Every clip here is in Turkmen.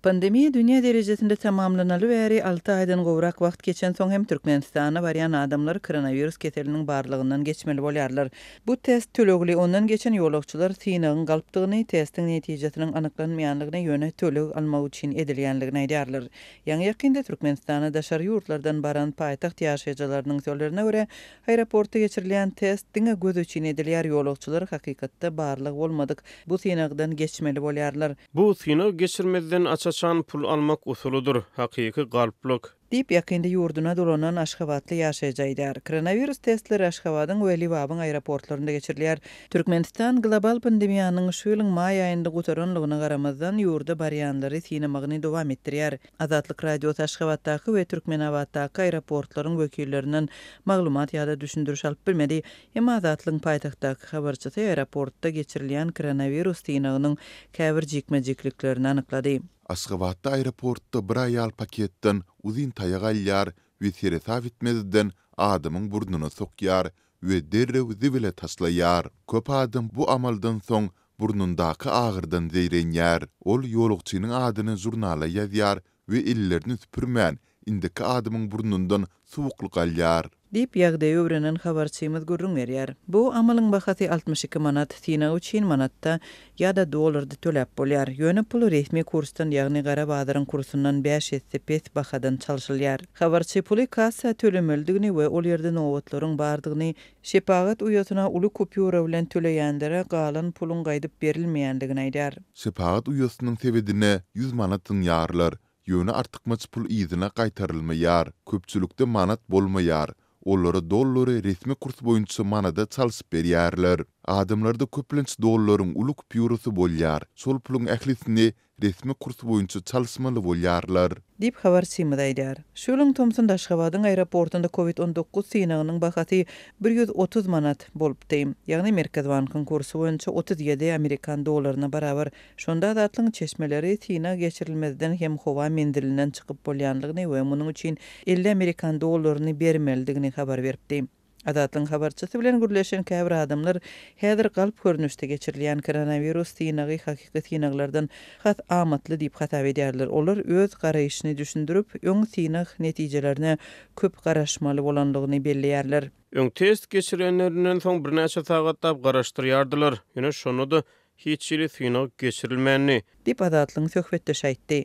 Pandemiya dünya derejesinde tamamlanalı bäri 6 aýdan gowrak wagt geçen soň hem Türkmenistana barýan adamlar koronavirus keseliniň barlygyndan geçmeli bolýarlar. Bu test tölegli ondan geçen ýolagçylar synagyň galypdygyny, testiň netijesiniň anyklanmaýanlygyna ýöne töleg almak üçin edilýänligini aýdýarlar. Ýa-ni ýakynda Türkmenistana daşary ýurtlardan baran paýtaxt ýaşaýjylarynyň sözlerine görä, aeroportda geçirilýän test diňe göz üçin edilýär ýolagçylar hakykatda barlyg bolmadyk. Bu synagdan geçmeli bolýarlar. Bu synag geçirmezden açan pul almak usuludur. Hakyky galyplyk. Dip ýakynda ýurduna dolanan Aşgabatly ýaşaýjylar. Koronavirus testleri Aşgabatyň we Libabyň aeroportlarynda geçirilýär. Türkmenistan global pandemiýanyň şu ýylyň maý aýynda gutaranlygyna garamazdan ýurda barýanlary synamagyny dowam etdirýär. Azatlyk radiosu Aşgabatdaky we Türkmenawatdaky aeroportlaryň wekillerinden maglumat ýa-da düşündiriş alyp bilmedi. Emma Azatlyň paýtagtdaky habarçysy aeroportda geçirilýän koronavirus synagynyň käbir jikmejikliklerini anyklady. Aşgabatda aeroportda bir aýal paketden uzun taýak alýar we seresa bitmezden adamyň burnuny sokýar we derrew zibile taşlaýar. Köp adam bu amaldan soň burnundaky agyrdan zeýrenýär. Ol ýolagçynyň adyny jurnala ýazýar we illerini süpürmän indiki adamyň burnundan suwuklyk alýar. Dip ýagdaýy öwrenen habarçymyz gurrun berýär. Bu amalyň bahasy 62 manat, synag üçin manatda ýa-da dollarda töläp bolýar. Ýöne pul resmi kursdan, ýagny gara bazaryň kursundan 5-5 bahadan çalşylýar. Habarçy puly kassa tölemeldigini we ol ýerde nowatlaryň bardygyny şepagat uýatyna uly kupýura bilen töleýändere galan pulun gaýdyp berilmeýändigini aýdýar. Şepagat uýasynyň sebedine 100 manatyn ýarlar. Ýöne artykmaç pul ýyzyna gaýtarylmaýar. Köpçülükde manat bolmaýar. Ollara dollary resmi kurs boýunça manada çalysyp berýärler. Adamlarda köplenç dollaryň uly kupýurasy bolýar. Şol puluň ählisini resmi kurs boýunça çalysmaly bolýarlar. Dip habarçymyz aýdýar. Şu ýylyň Thomson Aşgabatyň aeroportunda COVID-19 synagynyň bahasy 130 manat bolupdy. Ýagny Merkez Bankynyň kursy boýunça 37 Amerikan dollaryna barabar. Şonda zatlyň çeşmeleri synag geçirilmezden hem howa mendilinden çykyp bolýanlygyny we munyň üçin 50 Amerikan dollaryny bermeligini habar berdi. Adatlyň habarçysy bilen gürleşen käbir adamlar häzir galyp görnüşde geçirilýän koronavirus synagy hakyky synaglardan hat amatly diýip hatap edýärler. Olar öz garaýyşyny düşündirip, öň synag netijelerine köp garaşmaly bolanlygyny belleýärler. Öň test geçirenlerinden soň bir näçe sagatda garaşdyrýardylar. Ýöne şonu da hiç ýeri synag geçirilmänni dip adatlyň söhbetde şaýtdy.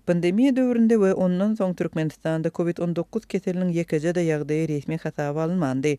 Pandemiýa döwründe we ondan soň Türkmenistanda COVID-19 keseliniň ýekejede ýagdaýy resmi hasaba alınmandy.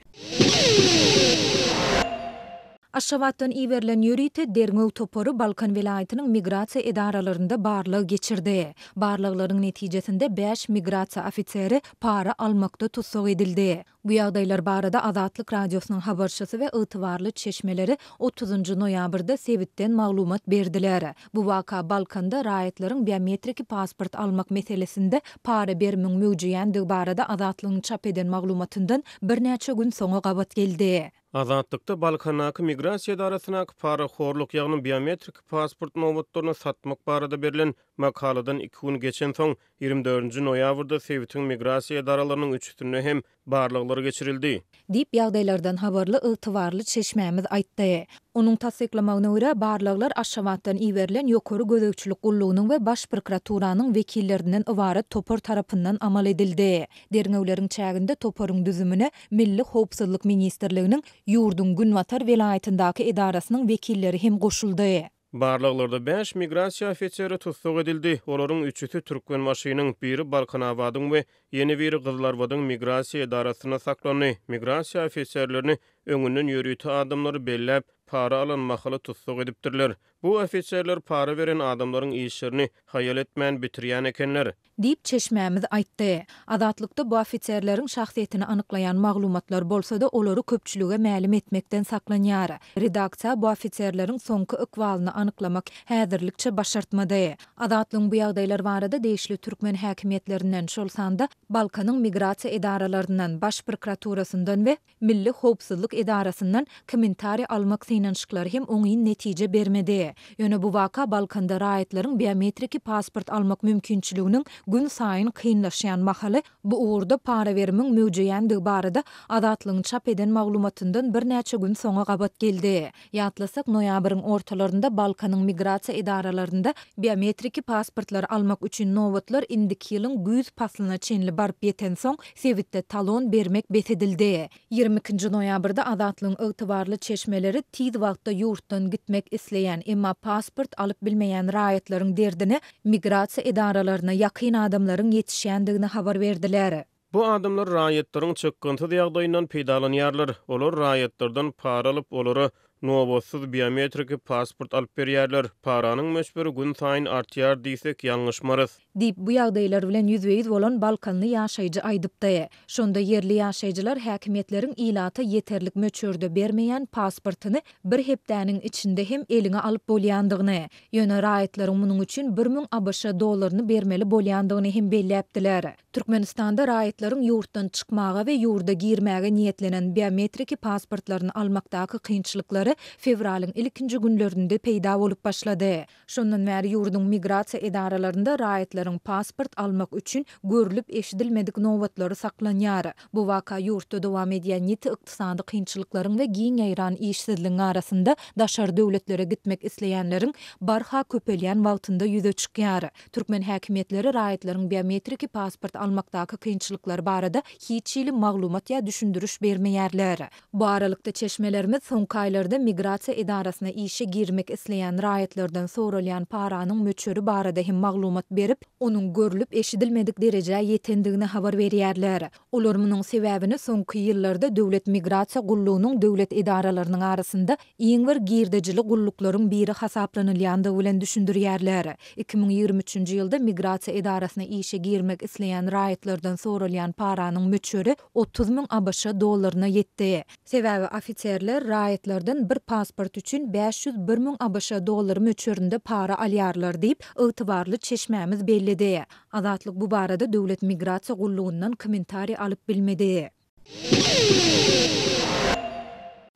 Aşgabatdan iýerilen ýörite Derňöw toporu Balkan vilayatynyň migrasiýa edaralarynda barlygy geçirdi. Barlyklaryň netijesinde 5 migrasiýa ofiseri para almakda tutsak edildi. Bu ýagdaýlar barada Azatlyk radiosynyň habarçysy we ýytybarly çeşmeleri 30 noýabrda sebitden maglumat berdiler. Bu waka Balkanda raýatlaryň biometrik pasport almak meselesinde para bermiň möjüýändigi barada Azatlygyň çap eden maglumatyndan bir näçe gün soňa gabat geldi. Azatlykda Balkanaky migrasiýa edarasynaky paraxorluk ýagny biometrik pasport nowatlaryny satmak barada berilen makaladan 2 gün geçen soň 24 noýabrda Sebitiň migrasiýa edaralarynyň üçüsine hem barlyklary geçirildi. Dip ýagdaýlardan habarly ýytybarly çeşmämiz aýtdy. Onuň tasdiklamagyna görä barlyklar Aşgabatdan iýerilen ýokary gözegçilik gullugynyň we baş prokuraturanyň wekillerinden ibaret topor tarapyndan amal edildi. Derňewleriň çäginde toporyň düzümine Milli Howpsuzlyk Ministrliginiň ýurdun Günwatar vilayatyndaky edarasynyň wekilleri hem goşuldy. Barlyklarda 5 migrasiýa ofiseri tutsak edildi. Olaryň üçüsi Türkmenmaşynyň, biri Balkanawadyň we ýeni biri Gyzlarwadyň migrasiýa edarasyna saklany. Migrasiýa ofiserlerini öňünden ýörüýti adamlary belläp para alan mahaly tutsak edipdirler. Bu ofiserler para veren adamlaryň işlerini hayal etmän bitirýän ekenler. Dip çeşmämiz aýtdy. Azatlykda bu ofiserleriň şahsiýetini anyklayan maglumatlar bolsa-da olary köpçülüge mälim etmekden saklanýar. Redaksiýa bu ofiserleriň soňky ykwalyny anyklamak häzirlikçe başartmady. Azatlyň bu ýagdaýlar barada değişli türkmen häkimiýetlerinden şol sanda Balkanyň migrasiýa edaralarynyň baş prokuraturasyndan we Milli Howpsuzlyk edarasyndan kommentariýa almak synançyklary hem oňy netije bermedi. Ýöne bu waka Balkanda raýatlaryň biometrik pasport almak mümkinçiliginiň gün saýyn kynlaşýan mahaly bu uğurda para berimiň möjüýänligi barada adatlygyny çap eden maglumatyndan bir näçe gün soňa gabat geldi. Ýatlasak noýabryň ortalarynda Balkanyň migrasiýa idaralarynda biometrik pasportlar almak üçin nowatlar indiki ýylyň güýz paslyna çenli barp ýeten soň sewitde talon bermek besedildi. 22-nji noýabrda adatlygyň ygtybarly çeşmeleri tiz wagtda ýurtdan gitmek isleýän emma pasport alyp bilmeýän raýatlaryň derdini migrasiýa idaralaryna ýakyn adamlaryň ýetişýändigini habar berdiler. Bu adamlar raýatlaryň çykgynty ýagdaýyndan peýdalanýarlar. Olar raýatlardan para alyp olary nowatsuz biometrik pasport alyp berýärler. Paranyň meşberi gün saýyn artýar diýsek ýalňyşmarys. Dip bu ýagdaýlar bilen ýüzbeýiz bolan Balkanly ýaşaýjy aýdypdy. Şonda yerli ýaşaýjylar häkimetleriň ilata ýeterlik möçürde bermeýän pasportyny bir hepdäniň içinde hem eline alyp bolýandygyny, ýöne raýatlaryň munyň üçin 1000 ABŞ dollaryny bermeli bolýandygyny hem belläpdiler. Türkmenistanda raýatlaryň ýurtdan çykmaga we ýurda girmäge niýetlenen biometrik pasportlaryny almakdaky kynçylyklary fevralyň ilkinji günlerinde peýda bolup başlady. Şondan bäri ýurdun migrasiýa idaralarynda raýatlaryň pasport almak üçin görülüp eşidilmedik nowbatlary saklanýar. Bu waka ýurtda dowam edýän ýeti ykdysady kynçylyklaryň we giň ýaýran işsizligiň arasynda daşar döwletlere gitmek isleýänleriň barha köpelýän wagtynda ýüze çykýar. Türkmen häkimetleri raýatlaryň biometrik pasport almakdaky kynçylyklar barada hiç ýyly maglumat ýa düşündürüş bermeýärler. Bu aralykda çeşmelerimiz soňky aýlarda migrasiýa idarasyna işe girmek isleýän raýatlardan soralýan paranyň möçüri barada hem maglumat berip, onun görülüp eşidilmedik derejä ýetendigini habar berýärler. Olar munyň sebäbini soňky ýyllarda döwlet migrasiýa gullugynyň döwlet idaralarynyň arasynda iň bir girdejilik gulluklaryň biri hasaplanylýandygy bilen düşündirýärler. 2023-nji ýylda migrasiýa idarasyna işe girmek isleýän raýatlardan soralýan paranyň möçüri 30.000 ABŞ dollaryna ýetdi. Sebäbi ofitserler raýatlardan bir pasport üçin 501.000 ABŞ dollary möçürinde para alýarlar diýip ygtybarly çeşmämiz bellidi. Adatlyk bu barada döwlet migrasiýa gullugyndan kommentari alyp bilmedi.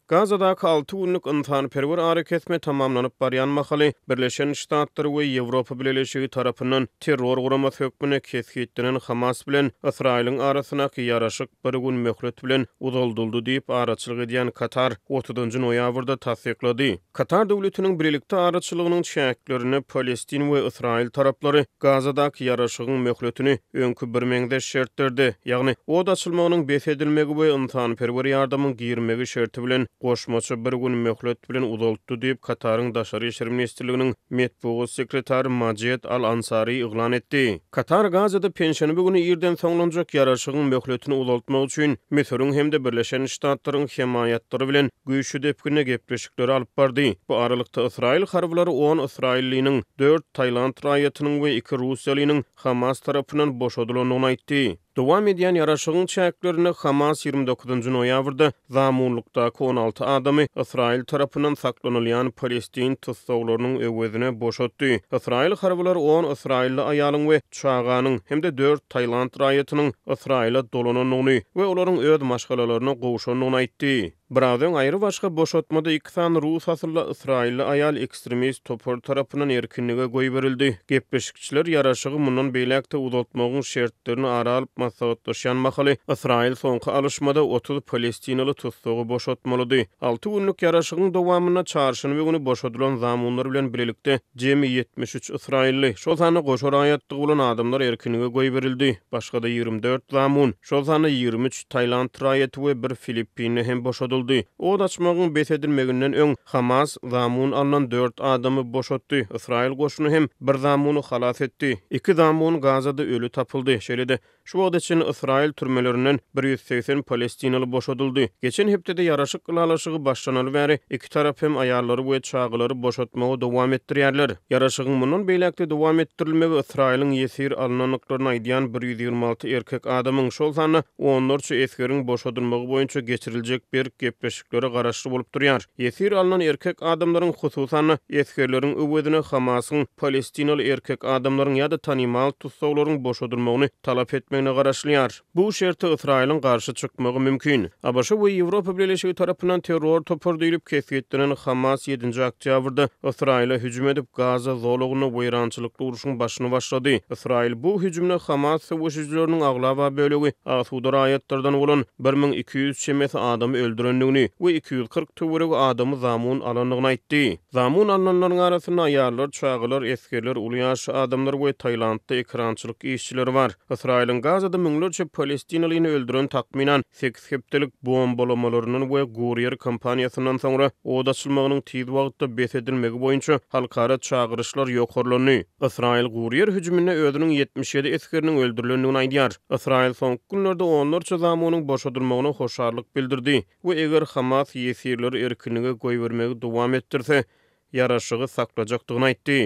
Gazadaky 6 günlük ynsanperwer hareketme tamamlanyp barýan mahaly Birleşen Ştatlar we Ýewropa Birleşigi tarapyndan terror guramasy hökmüne kesgitdiren Hamas bilen Israýlyň arasynaky ýaraşyk bir gün möhlet bilen uzaldyldy diýip araçylyk edýän Katar 30-njy noýabrda tasdiklady. Katar döwletiniň birlikde araçylygynyň şäklerini Palestin we Israýl taraplary Gazadaky ýaraşygyň möhletini öňkü bir meňde şertlerdi. Ýagny od açylmagynyň besedilmegi we ynsanperwer ýardamyň girmegi şerti bilen goşmaçy bir gün möhlet bilen uzaltdy diýip Kataryň Daşary işler ministrliginiň metbuat sekretary Majed Al-Ansari iglan etdi. Katar Gazada penşenbe günü ýerden soňlanjak ýaraşygyň möhletini uzaltmak üçin Misiriň hemde Birleşen Ştatlaryň hemaýatlary bilen güýçli depkine gepleşikleri alyp bardy. Bu aralykda Israýl harblary 10 Israýllynyň 4 Taýland raýatynyň we 2 Russiýalynyň Hamas tarapyndan boşadylynyny aýtdy. Dowam edýän ýaraşygyň çäklerini Hamas 29-njy noýabrda zamunlukdaky 16 adamy Israýl tarapyndan saklanylýan Palestin tutsaglarynyň öwezine boşatdy. Israýl harblary 10 Israýlly aýalyň we çağanyň hemde 4 Taýland raýatynyň Israýla dolananyny we olaryň öz maşgalalaryna gowşanyny aýtdy. Birazdan aýry başga boşatmada 2 san Rus asylly Israýlly aýal ekstremist topar tarapyndan erkinlige goý berildi. Gepleşikçiler ýaraşygy mundan beýlekde uzatmagyň şertlerini aralyp maslahatlaşýan mahaly Israýl soňky alışmada 30 Palestinaly tutsagy boşatmalydy. 6 günlük ýaraşygyň dowamyna çarşynby güni boşadylan zamunlar bilen birlikde jemi 73 Israýlly şol sany goşar aýatdygy bolan adamlar erkinlige goý berildi. Başga da 24 zamun, şol sany 23 Taýland raýaty we bir Filippinli hem boşadyldy. O daçmagyň besedilmeginden öň Hamas zamun alynan 4 adamy boşatdy. Israýl goşuny hem bir zamuny halas etdi. 2 zamun Gazada ölü tapyldy. Şeýle şu wagt için Israýl türmelerinden 180 Palestinaly boşadyldy. Geçen hepdede ýaraşyk gylalaşygy başlanaly bäri 2 tarap hem aýallary we çağlary boşatmagy dowam etdirýärler. Ýaraşygyň mundan beýlekde dowam etdirilmegi Israýlyň ýesir alnanyklaryna aýdýan 126 erkek adamyň şol sany 14 eskeriň boşadylmagy boýunça geçiriljek bir sepleşikleri garaşly bolup durýar. Esir alınan erkek adamlaryň hususan eskerleriň öwedine Hamasyň Palestinaly erkek adamlaryň ýa-da tanymal tutsaglaryň boşadylmagyny talap etmegine garaşlýar. Bu şerti Israýlyň garşy çykmagy mümkin. ABC we Ýewropa Birleşigi tarapyndan terror topar diýilip kesýetlenen Hamas 7-nji oktýabrda Israýla hüjüm edip Gaza zolugyny weýrançylykly uruşyň başyny başlady. Israýl bu hüjümle Hamas sowuşjylarının aglawa bölegi Asuda raýatlardan bolan 1200 şemes adamy öldürendigini we 240 töwerek adamy zamun alanlygyny aýtdy. Zamun alanlaryň arasynda aýallar, çagylar, eskerler, uly ýaşy adamlar we Taýlandda ekrançylyk işçileri bar. Israýlyň Gazada müňlerçe Palestinalyny öldüren takminan 8 hepdelik bombalamalarynyn we Gurier kampaniýasyndan soňra od açylmagynyň tiz wagtda besedilmegi boýunça halkara çagyryşlar ýokarlandy. Israýl Gurier hüjümine özüniň 77 eskeriniň öldürilendigini aýdýar. Israýl soňky günlerde onlarça zamanyň boşadylmagyna hoşarlyk bildirdi we eger Hamas ýesirleri erkinlige goý bermegi dowam etdirse, ýaraşygy saklajakdygyny aýtdy.